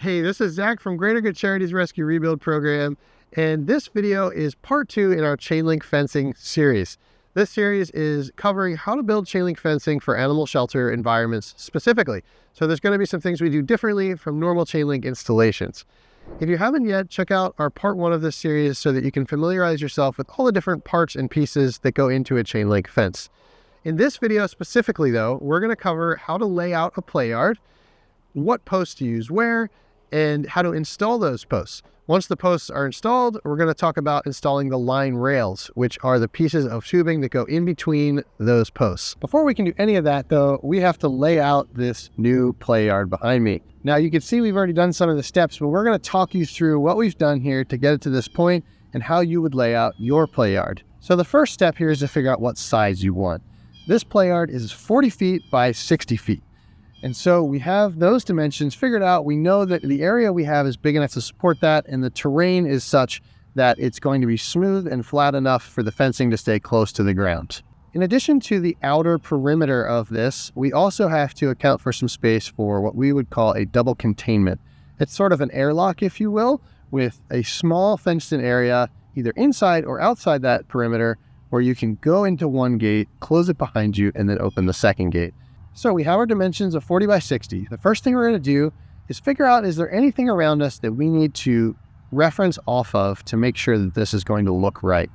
Hey, this is Zach from Good Charities Rescue Rebuild program, and this video is part 2 in our Chainlink fencing series. This series is covering how to build chainlink fencing for animal shelter environments specifically. So there's going to be some things we do differently from normal chainlink installations. If you haven't yet, check out our part 1 of this series so that you can familiarize yourself with all the different parts and pieces that go into a chainlink fence. In this video specifically though, we're going to cover how to lay out a play yard, what posts to use where, and how to install those posts. Once the posts are installed, we're going to talk about installing the line rails, which are the pieces of tubing that go in between those posts. Before we can do any of that though, we have to lay out this new play yard behind me. Now you can see we've already done some of the steps, but we're going to talk you through what we've done here to get it to this point and how you would lay out your play yard. So the first step here is to figure out what size you want. This play yard is 40 feet by 60 feet. And so we have those dimensions figured out. We know that the area we have is big enough to support that, and the terrain is such that it's going to be smooth and flat enough for the fencing to stay close to the ground. In addition to the outer perimeter of this, we also have to account for some space for what we would call a double containment. It's sort of an airlock, if you will, with a small fenced-in area either inside or outside that perimeter where you can go into one gate, close it behind you, and then open the second gate. So we have our dimensions of 40 by 60. The first thing we're going to do is figure out, is there anything around us that we need to reference off of to make sure that this is going to look right?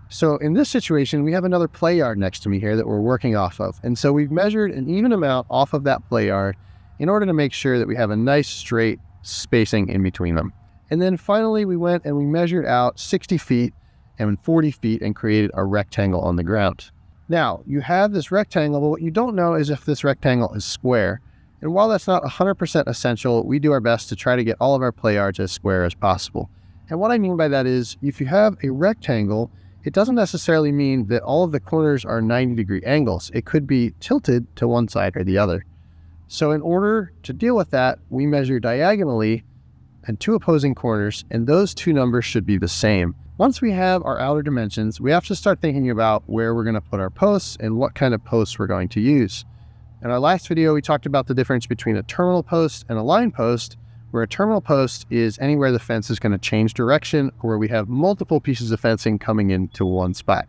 So in this situation, we have another play yard next to me here that we're working off of. And so we've measured an even amount off of that play yard in order to make sure that we have a nice straight spacing in between them. And then finally, we went and we measured out 60 feet and 40 feet and created a rectangle on the ground. Now, you have this rectangle, but what you don't know is if this rectangle is square. And while that's not 100% essential, we do our best to try to get all of our play yards as square as possible. And what I mean by that is, if you have a rectangle, it doesn't necessarily mean that all of the corners are 90-degree angles. It could be tilted to one side or the other. So in order to deal with that, we measure diagonally and 2 opposing corners, and those 2 numbers should be the same. Once we have our outer dimensions, we have to start thinking about where we're going to put our posts and what kind of posts we're going to use. In our last video, we talked about the difference between a terminal post and a line post, where a terminal post is anywhere the fence is going to change direction or where we have multiple pieces of fencing coming into one spot.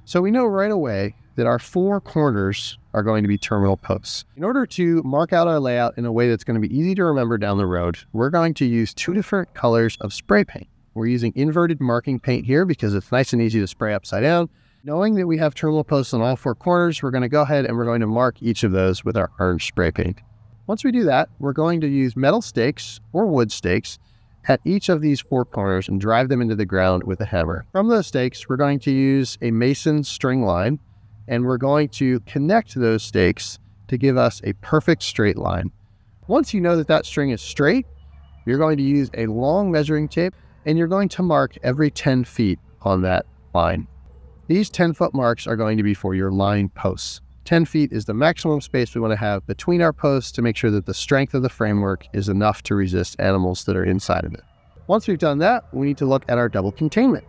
So we know right away that our 4 corners are going to be terminal posts. In order to mark out our layout in a way that's going to be easy to remember down the road, we're going to use 2 different colors of spray paint. We're using inverted marking paint here because it's nice and easy to spray upside down. Knowing that we have terminal posts on all 4 corners, we're going to go ahead and we're going to mark each of those with our orange spray paint. Once we do that, we're going to use metal stakes or wood stakes at each of these 4 corners and drive them into the ground with a hammer. From those stakes, we're going to use a mason string line, and we're going to connect those stakes to give us a perfect straight line. Once you know that that string is straight, you're going to use a long measuring tape, and you're going to mark every 10 feet on that line. These 10-foot marks are going to be for your line posts. 10 feet is the maximum space we want to have between our posts to make sure that the strength of the framework is enough to resist animals that are inside of it. Once we've done that, we need to look at our double containment.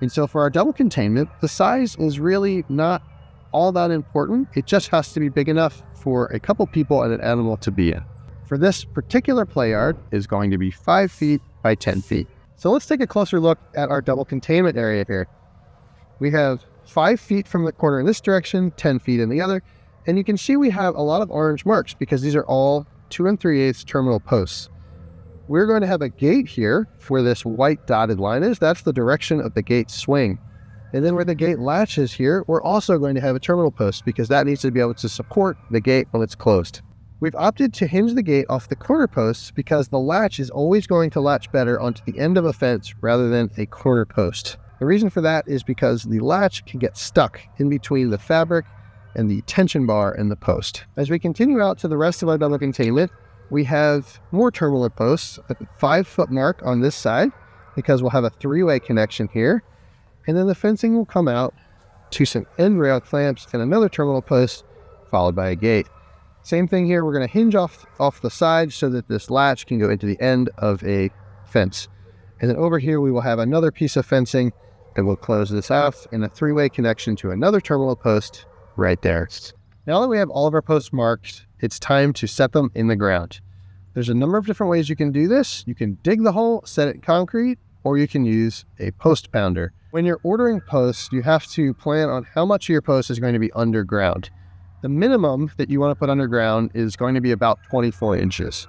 And so for our double containment, the size is really not all that important. It just has to be big enough for a couple people and an animal to be in. For this particular play yard is going to be 5 feet by 10 feet. So let's take a closer look at our double containment area here. We have 5 feet from the corner in this direction, 10 feet in the other, and you can see we have a lot of orange marks because these are all 2 3/8 terminal posts. We're going to have a gate here where this white dotted line is. That's the direction of the gate swing. And then where the gate latch is here, we're also going to have a terminal post because that needs to be able to support the gate when it's closed. We've opted to hinge the gate off the corner posts because the latch is always going to latch better onto the end of a fence rather than a corner post. The reason for that is because the latch can get stuck in between the fabric and the tension bar in the post. As we continue out to the rest of our double containment, we have more terminal posts at the 5-foot mark on this side because we'll have a 3-way connection here. And then the fencing will come out to some end rail clamps and another terminal post followed by a gate. Same thing here, we're going to hinge off the side so that this latch can go into the end of a fence. And then over here we will have another piece of fencing and we'll close this off in a 3-way connection to another terminal post right there. Now that we have all of our posts marked, it's time to set them in the ground. There's a number of different ways you can do this. You can dig the hole, set it in concrete, or you can use a post pounder. When you're ordering posts, you have to plan on how much of your post is going to be underground. The minimum that you want to put underground is going to be about 24 inches.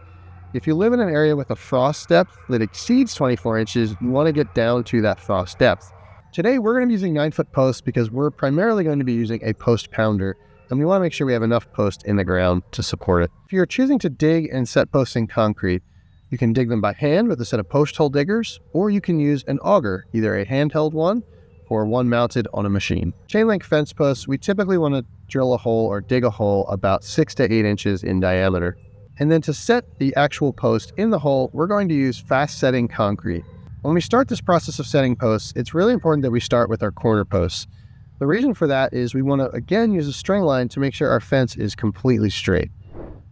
If you live in an area with a frost depth that exceeds 24 inches, you want to get down to that frost depth. Today, we're going to be using 9-foot posts because we're primarily going to be using a post pounder, and we want to make sure we have enough post in the ground to support it. If you're choosing to dig and set posts in concrete, you can dig them by hand with a set of post hole diggers, or you can use an auger, either a handheld one or one mounted on a machine. Chain link fence posts, we typically want to drill a hole or dig a hole about 6 to 8 inches in diameter. And then to set the actual post in the hole, we're going to use fast setting concrete. When we start this process of setting posts, it's really important that we start with our corner posts. The reason for that is we want to again use a string line to make sure our fence is completely straight.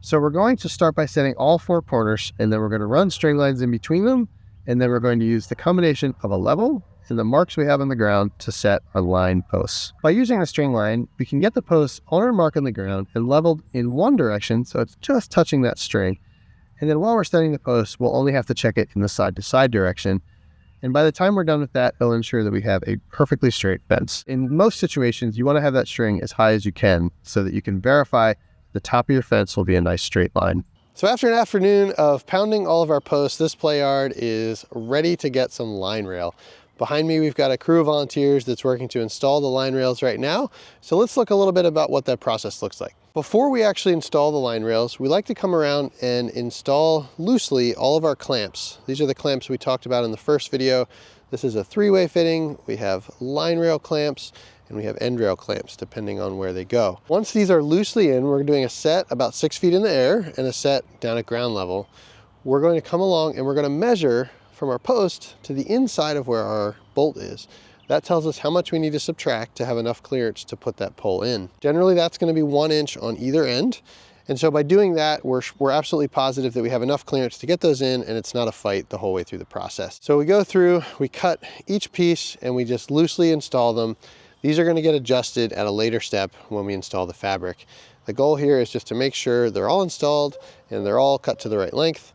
So we're going to start by setting all 4 corners, and then we're going to run string lines in between them, and then we're going to use the combination of a level and the marks we have on the ground to set our line posts. By using a string line, we can get the posts on our mark on the ground and leveled in one direction, so it's just touching that string. And then while we're setting the posts, we'll only have to check it in the side-to-side direction. And by the time we're done with that, it'll ensure that we have a perfectly straight fence. In most situations, you want to have that string as high as you can so that you can verify the top of your fence will be a nice straight line. So after an afternoon of pounding all of our posts, this play yard is ready to get some line rail. Behind me, we've got a crew of volunteers that's working to install the line rails right now. So let's look a little bit about what that process looks like. Before we actually install the line rails, we like to come around and install loosely all of our clamps. These are the clamps we talked about in the first video. This is a 3-way fitting. We have line rail clamps and we have end rail clamps depending on where they go. Once these are loosely in, we're doing a set about 6 feet in the air and a set down at ground level. We're going to come along and we're going to measure from our post to the inside of where our bolt is. That tells us how much we need to subtract to have enough clearance to put that pole in. Generally, that's going to be 1 inch on either end. And so by doing that, we're absolutely positive that we have enough clearance to get those in, and it's not a fight the whole way through the process. So we go through, we cut each piece and we just loosely install them. These are going to get adjusted at a later step when we install the fabric. The goal here is just to make sure they're all installed and they're all cut to the right length,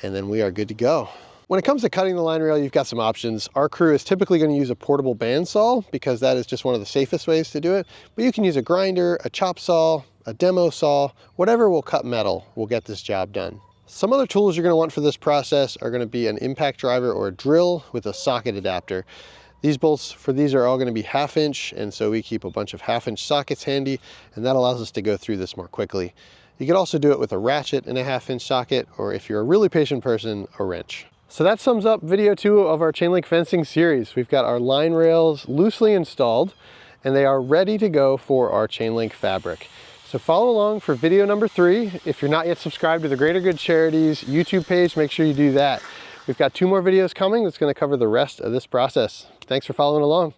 and then we are good to go. When it comes to cutting the line rail, you've got some options. Our crew is typically going to use a portable bandsaw because that is just one of the safest ways to do it. But you can use a grinder, a chop saw, a demo saw, whatever will cut metal will get this job done. Some other tools you're going to want for this process are going to be an impact driver or a drill with a socket adapter. These bolts for these are all going to be 1/2 inch, and so we keep a bunch of 1/2 inch sockets handy, and that allows us to go through this more quickly. You could also do it with a ratchet and a 1/2 inch socket, or if you're a really patient person, a wrench. So that sums up video 2 of our chain link fencing series. We've got our line rails loosely installed, and they are ready to go for our chain link fabric. So follow along for video number 3. If you're not yet subscribed to the Greater Good Charities YouTube page, make sure you do that. We've got 2 more videos coming that's going to cover the rest of this process. Thanks for following along.